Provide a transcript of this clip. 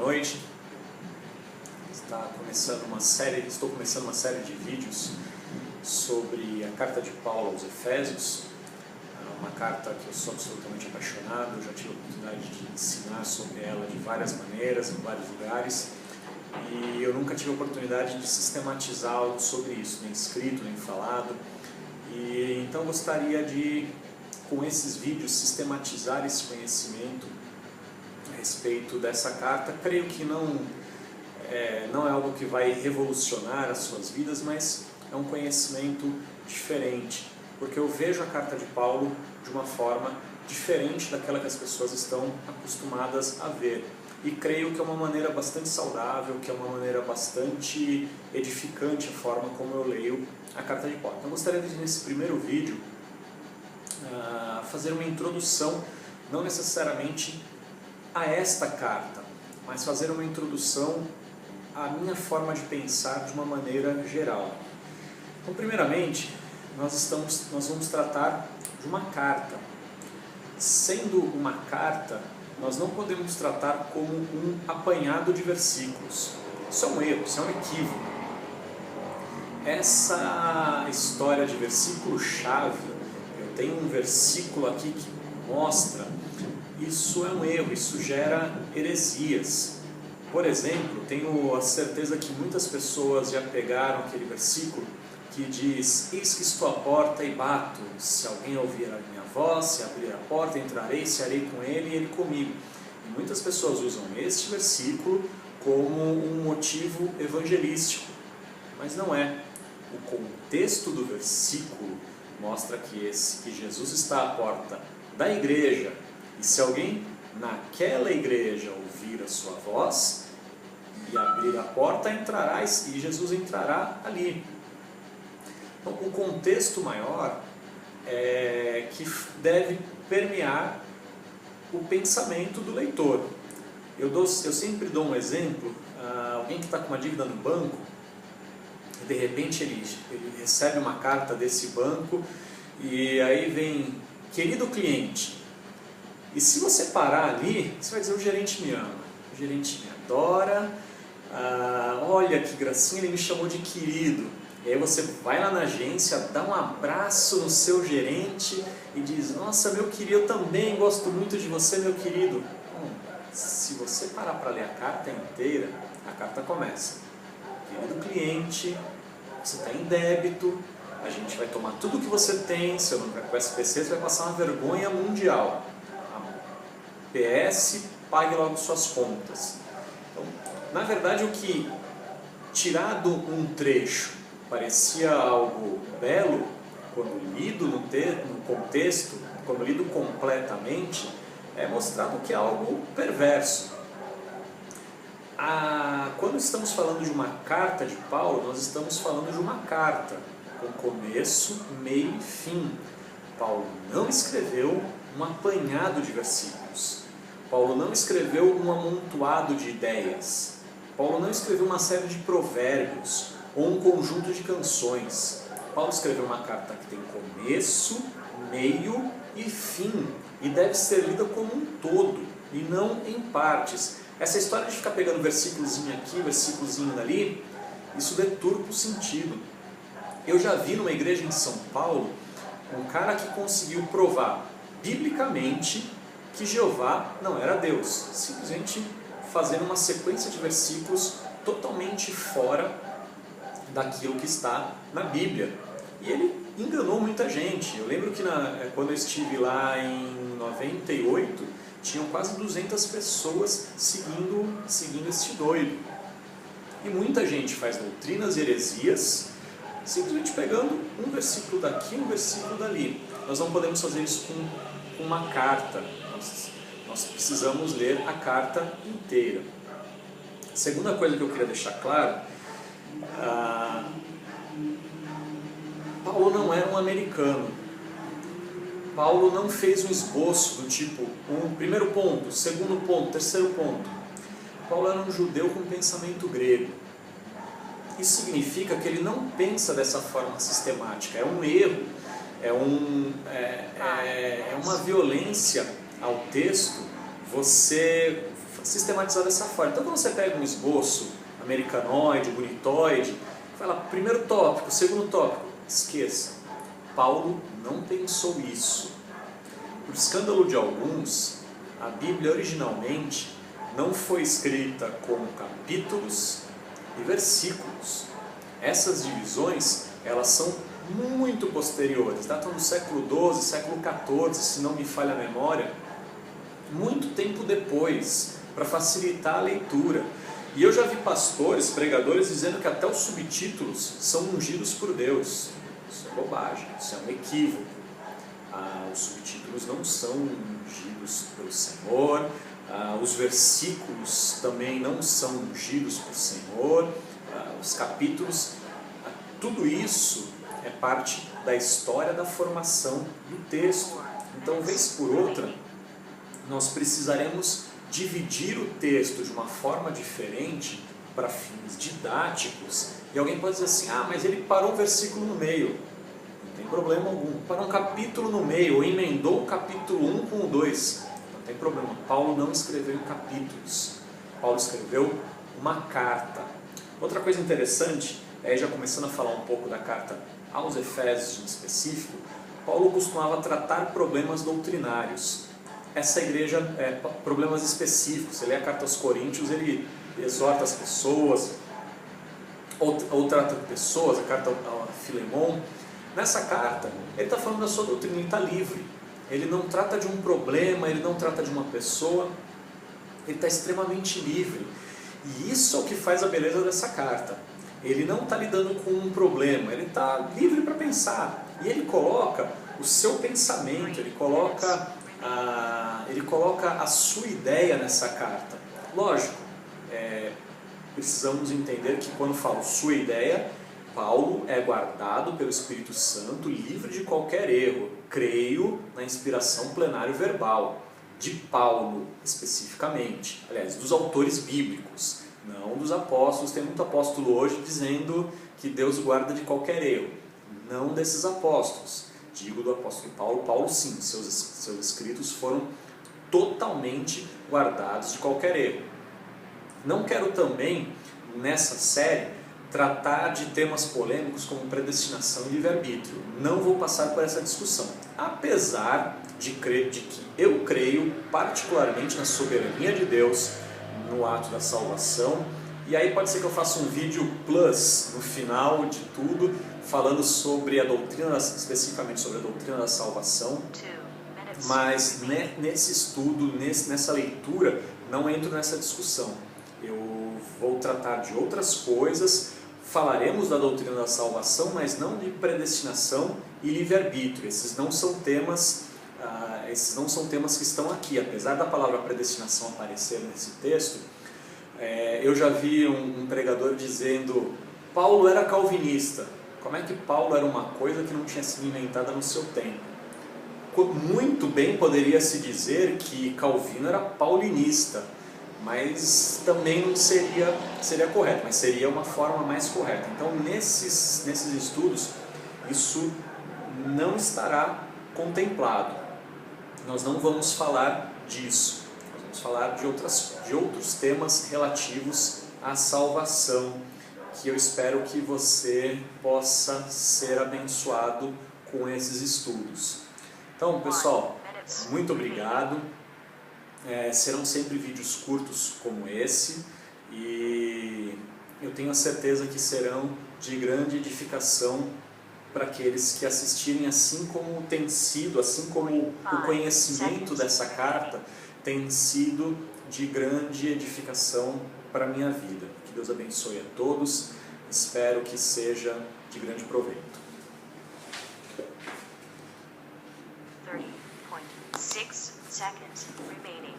noite. Estou começando uma série de vídeos sobre a carta de Paulo aos Efésios, uma carta que eu sou absolutamente apaixonado. Eu já tive a oportunidade de ensinar sobre ela de várias maneiras, em vários lugares, e eu nunca tive a oportunidade de sistematizar algo sobre isso, nem escrito, nem falado, e então gostaria de, com esses vídeos, sistematizar esse conhecimento a respeito dessa carta. Creio que não é algo que vai revolucionar as suas vidas, mas é um conhecimento diferente, porque eu vejo a carta de Paulo de uma forma diferente daquela que as pessoas estão acostumadas a ver. E creio que é uma maneira bastante saudável, que é uma maneira bastante edificante a forma como eu leio a carta de Paulo. Então eu gostaria de, nesse primeiro vídeo, fazer uma introdução, não necessariamente a esta carta, mas fazer uma introdução à minha forma de pensar de uma maneira geral. Então, primeiramente, nós vamos tratar de uma carta. Sendo uma carta, nós não podemos tratar como um apanhado de versículos. Isso é um erro, isso é um equívoco. Essa história de versículo-chave, eu tenho um versículo aqui que mostra, isso é um erro, isso gera heresias. Por exemplo, tenho a certeza que muitas pessoas já pegaram aquele versículo que diz: eis que estou à porta e bato, se alguém ouvir a minha voz, se abrir a porta, entrarei, cearei com ele e ele comigo. E muitas pessoas usam este versículo como um motivo evangelístico, mas não é. O contexto do versículo mostra que Jesus está à porta da igreja, e se alguém naquela igreja ouvir a sua voz e abrir a porta, entrará, e Jesus entrará ali. Então, o contexto maior é que deve permear o pensamento do leitor. Eu sempre dou um exemplo: alguém que está com uma dívida no banco, e de repente ele recebe uma carta desse banco, e aí vem: querido cliente. E se você parar ali, você vai dizer: o gerente me ama, o gerente me adora, olha que gracinha, ele me chamou de querido. E aí você vai lá na agência, dá um abraço no seu gerente e diz: nossa, meu querido, eu também gosto muito de você, meu querido. Bom, se você parar para ler a carta inteira, a carta começa: querido cliente, você está em débito, a gente vai tomar tudo que você tem, seu nome vai para o SPC, você vai passar uma vergonha mundial. PS, pague logo suas contas. Então, na verdade, o que, tirado um trecho, parecia algo belo, quando lido no contexto, quando lido completamente, é mostrado que é algo perverso. Quando estamos falando de uma carta de Paulo, nós estamos falando de uma carta com começo, meio e fim. Paulo não escreveu um apanhado de versículos. Paulo não escreveu um amontoado de ideias. Paulo não escreveu uma série de provérbios ou um conjunto de canções. Paulo escreveu uma carta que tem começo, meio e fim, e deve ser lida como um todo e não em partes. Essa história de ficar pegando versículozinho aqui, versículozinho dali, isso deturpa o sentido. Eu já vi numa igreja em São Paulo um cara que conseguiu provar biblicamente que Jeová não era Deus, simplesmente fazendo uma sequência de versículos totalmente fora daquilo que está na Bíblia. E ele enganou muita gente. Eu lembro que quando eu estive lá em 98, tinham quase 200 pessoas seguindo este doido. E muita gente faz doutrinas e heresias, simplesmente pegando um versículo daqui, um versículo dali. Nós não podemos fazer isso com uma carta. Nós precisamos ler a carta inteira. A segunda coisa que eu queria deixar claro: Paulo não era um americano. Paulo não fez um esboço do tipo, primeiro ponto, segundo ponto, terceiro ponto. Paulo era um judeu com pensamento grego. Isso significa que ele não pensa dessa forma sistemática. É um erro, é uma violência ao texto você sistematizar dessa forma. Então, quando você pega um esboço americanoide, bonitoide, fala primeiro tópico, segundo tópico, esqueça. Paulo não pensou isso. Por escândalo de alguns, a Bíblia originalmente não foi escrita com capítulos e versículos. Essas divisões, elas são muito posteriores, datam do século XII, século XIV, se não me falha a memória, muito tempo depois, para facilitar a leitura. E eu já vi pastores, pregadores, dizendo que até os subtítulos são ungidos por Deus. Isso é bobagem, isso é um equívoco. Os subtítulos não são ungidos pelo Senhor, os versículos também não são ungidos pelo Senhor, os capítulos, tudo isso é parte da história da formação do texto. Então, vez por outra, nós precisaremos dividir o texto de uma forma diferente para fins didáticos. E alguém pode dizer assim, mas ele parou um versículo no meio. Não tem problema algum. Parou um capítulo no meio, ou emendou o capítulo 1 com o 2. Não tem problema. Paulo não escreveu em capítulos. Paulo escreveu uma carta. Outra coisa interessante, já começando a falar um pouco da carta aos Efésios em específico, Paulo costumava tratar problemas doutrinários. Essa igreja, problemas específicos. Você lê a carta aos Coríntios, ele exorta as pessoas, ou trata de pessoas, a carta a Filemon. Nessa carta, ele está falando da sua doutrina, ele está livre. Ele não trata de um problema, ele não trata de uma pessoa, ele está extremamente livre. E isso é o que faz a beleza dessa carta. Ele não está lidando com um problema, ele está livre para pensar. E ele coloca o seu pensamento, ele coloca a sua ideia nessa carta. Lógico, precisamos entender que quando falo sua ideia, Paulo é guardado pelo Espírito Santo, livre de qualquer erro. Creio na inspiração plenário verbal, de Paulo especificamente, aliás, dos autores bíblicos, não dos apóstolos. Tem muito apóstolo hoje dizendo que Deus guarda de qualquer erro. Não desses apóstolos. Digo do apóstolo Paulo. Paulo sim, seus escritos foram totalmente guardados de qualquer erro. Não quero também, nessa série, tratar de temas polêmicos como predestinação e livre-arbítrio. Não vou passar por essa discussão. Apesar de que eu creio particularmente na soberania de Deus, no ato da salvação. E aí pode ser que eu faça um vídeo plus no final de tudo, falando sobre a doutrina, especificamente sobre a doutrina da salvação. Mas nesse estudo, nessa leitura, não entro nessa discussão. Eu vou tratar de outras coisas, falaremos da doutrina da salvação, mas não de predestinação e livre-arbítrio. Esses não são temas que estão aqui. Apesar da palavra predestinação aparecer nesse texto, eu já vi um pregador dizendo: Paulo era calvinista. Como é que Paulo era uma coisa que não tinha sido inventada no seu tempo? Muito bem poderia se dizer que Calvino era paulinista, mas também não seria correto, mas seria uma forma mais correta. Então, nesses estudos, isso não estará contemplado. Nós não vamos falar disso. Nós vamos falar de outros temas relativos à salvação, que eu espero que você possa ser abençoado com esses estudos. Então, pessoal, muito obrigado. Serão sempre vídeos curtos como esse, e eu tenho a certeza que serão de grande edificação para aqueles que assistirem, assim como tem sido, assim como o conhecimento dessa carta tem sido de grande edificação para a minha vida. Que Deus abençoe a todos, espero que seja de grande proveito. 30.6 seconds remaining.